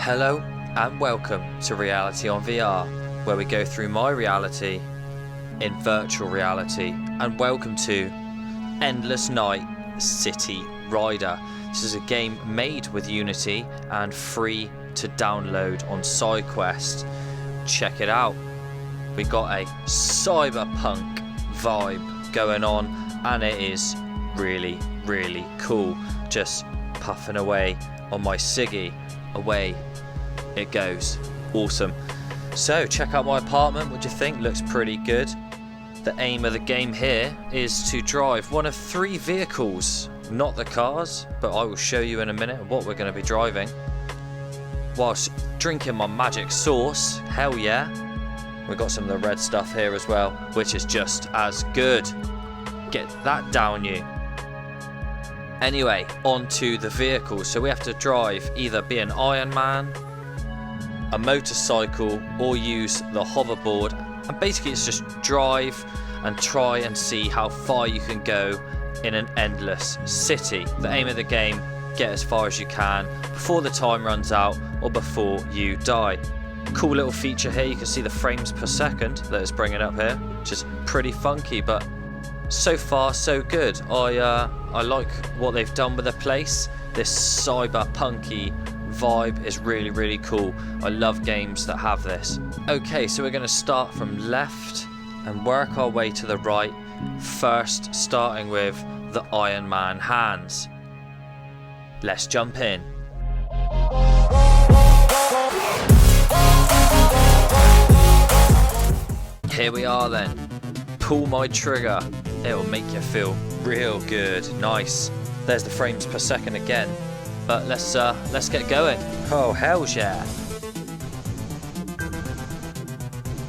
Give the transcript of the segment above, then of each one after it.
Hello and welcome to RealityOnVR, where we go through my reality in virtual reality, and welcome to Endless Night City Rider. This is a game made with Unity and free to download on SideQuest. Check it out. We got a cyberpunk vibe going on and it is really cool. Just puffing away on my ciggy. Away it goes. Awesome. So check out my apartment. What do you think? Looks pretty good. The aim of the game here is to drive one of 3 vehicles, not the cars, but I will show you in a minute what we're going to be driving whilst drinking my magic sauce. Hell yeah. We got some of the red stuff here as well, which is just as good. Get that down you. Anyway, onto the vehicles. So we have to drive, either be an Ironman, a motorcycle, or use the hoverboard. And basically it's just drive and try and see how far you can go in an endless city. The aim of the game, get as far as you can before the time runs out or before you die. Cool little feature here, you can see the frames per second that it's bringing up here, which is pretty funky, but so far so good. I like what they've done with the place. This cyberpunky vibe is really cool. I love games that have this. Okay, so we're going to start from left and work our way to the right, first starting with the Ironman hands. Let's jump in. Here we are then. Pull my trigger. It'll make you feel real good. Nice. There's the frames per second again. But let's get going. Oh, hells yeah.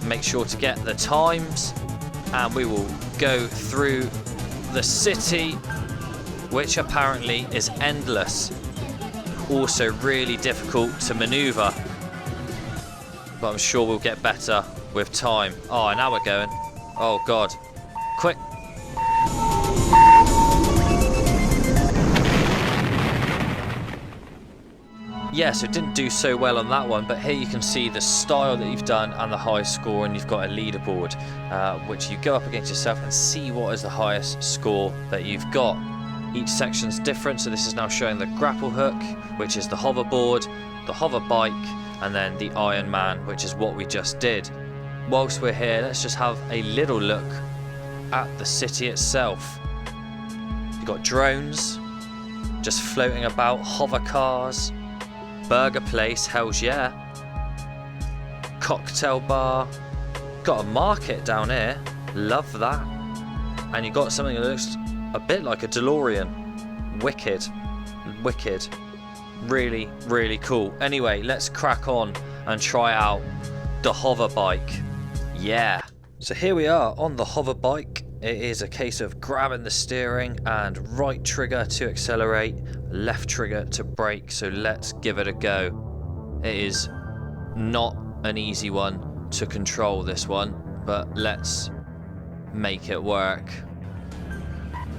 Make sure to get the times and we will go through the city, which apparently is endless. Also really difficult to maneuver, but I'm sure we'll get better with time. Oh, now we're going. Oh god. Quick. Yeah, so it didn't do so well on that one, but here you can see the style that you've done and the high score, and you've got a leaderboard, which you go up against yourself and see what is the highest score that you've got. Each section's different, so this is now showing the grapple hook, which is the hoverboard, the hover bike, and then the Ironman, which is what we just did. Whilst we're here, let's just have a little look at the city itself. You've got drones just floating about, hover cars, burger place, hells yeah, cocktail bar, got a market down here, love that, and you got something that looks a bit like a DeLorean. Wicked, really cool. Anyway, let's crack on and try out the hover bike. Yeah. So here we are on the hover bike. It is a case of grabbing the steering and right trigger to accelerate, left trigger to brake. So let's give it a go. It is not an easy one to control, this one, but let's make it work.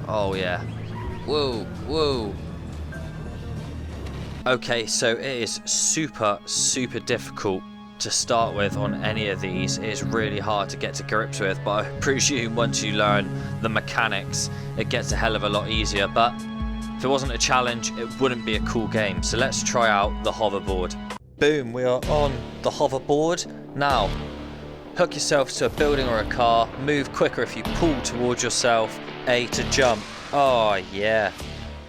Oh yeah. Whoa. Okay, so it is super difficult to start with on any of these. It is really hard to get to grips with, but I presume once you learn the mechanics it gets a hell of a lot easier. But if it wasn't a challenge, it wouldn't be a cool game. So let's try out the hoverboard. Boom, we are on the hoverboard. Now hook yourself to a building or a car, move quicker if you pull towards yourself, A to jump. Oh yeah,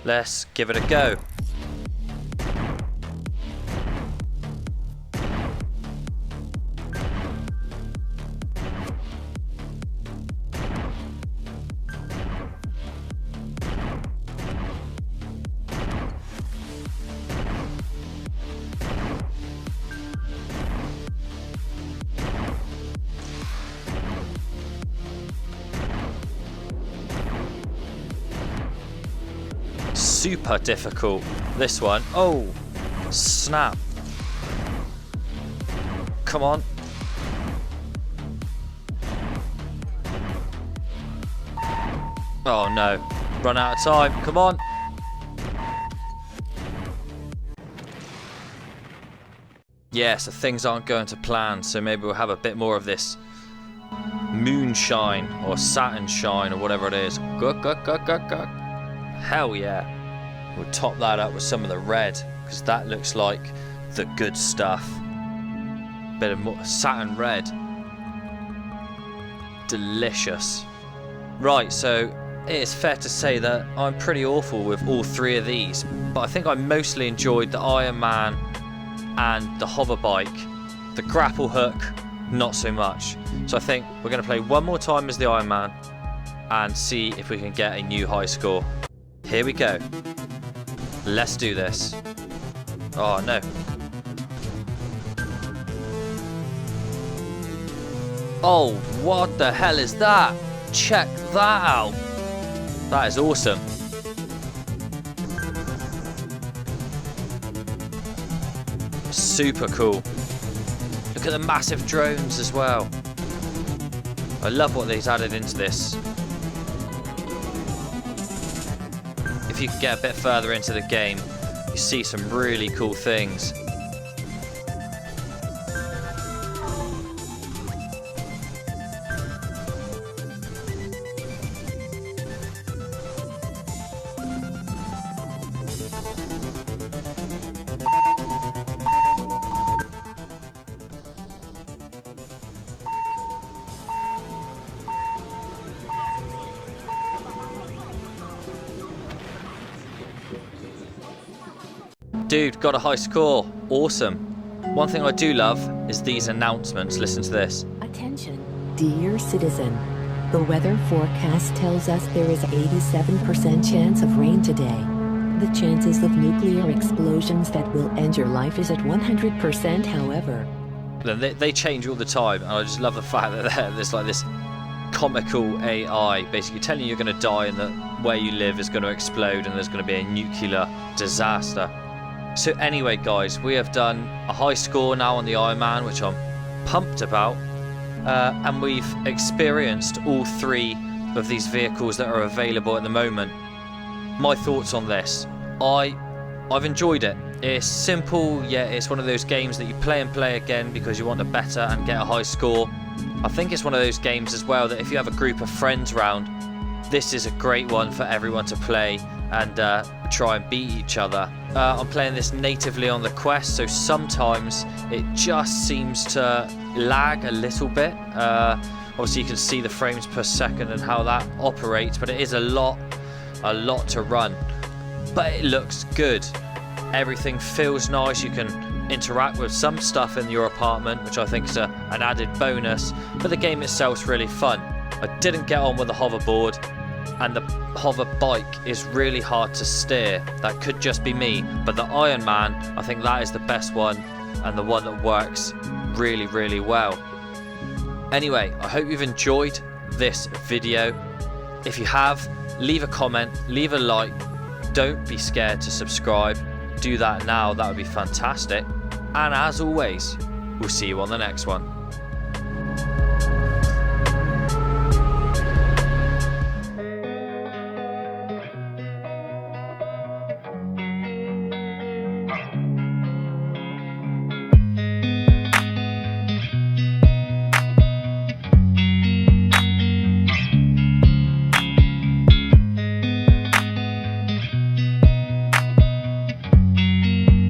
let's give it a go. Super difficult, this one. Oh, snap. Come on. Oh no, run out of time, come on. Yeah, so things aren't going to plan, so maybe we'll have a bit more of this moonshine or Saturn shine or whatever it is. Hell yeah. We'll top that up with some of the red, because that looks like the good stuff. Bit of more Saturn red. Delicious. Right, so it's fair to say that I'm pretty awful with all three of these, but I think I mostly enjoyed the Ironman and the hover bike. The grapple hook, not so much. So I think we're going to play one more time as the Ironman and see if we can get a new high score. Here we go. Let's do this. Oh no. Oh, what the hell is that? Check that out. That is awesome. Super cool. Look at the massive drones as well. I love what they've added into this. If you can get a bit further into the game, you see some really cool things. Dude, got a high score. Awesome. One thing I do love is these announcements. Listen to this. Attention, dear citizen. The weather forecast tells us there is 87% chance of rain today. The chances of nuclear explosions that will end your life is at 100%, however. They change all the time, and I just love the fact that there's like this comical AI basically telling you you're going to die and that where you live is going to explode and there's going to be a nuclear disaster. So anyway guys, we have done a high score now on the Ironman, which I'm pumped about, and we've experienced all three of these vehicles that are available at the moment. My thoughts on this: I've enjoyed it. It's simple, yet it's one of those games that you play and play again because you want to better and get a high score. I think it's one of those games as well that if you have a group of friends round, this is a great one for everyone to play and try and beat each other. I'm playing this natively on the Quest, so sometimes it just seems to lag a little bit. Obviously you can see the frames per second and how that operates, but it is a lot to run. But it looks good. Everything feels nice. You can interact with some stuff in your apartment, which I think is an added bonus, but the game itself's really fun. I didn't get on with the hoverboard, and the hover bike is really hard to steer. That could just be me, but the Ironman, I think that is the best one and the one that works really, really well. Anyway, I hope you've enjoyed this video. If you have, leave a comment, leave a like. Don't be scared to subscribe. Do that now, that would be fantastic. And as always, we'll see you on the next one.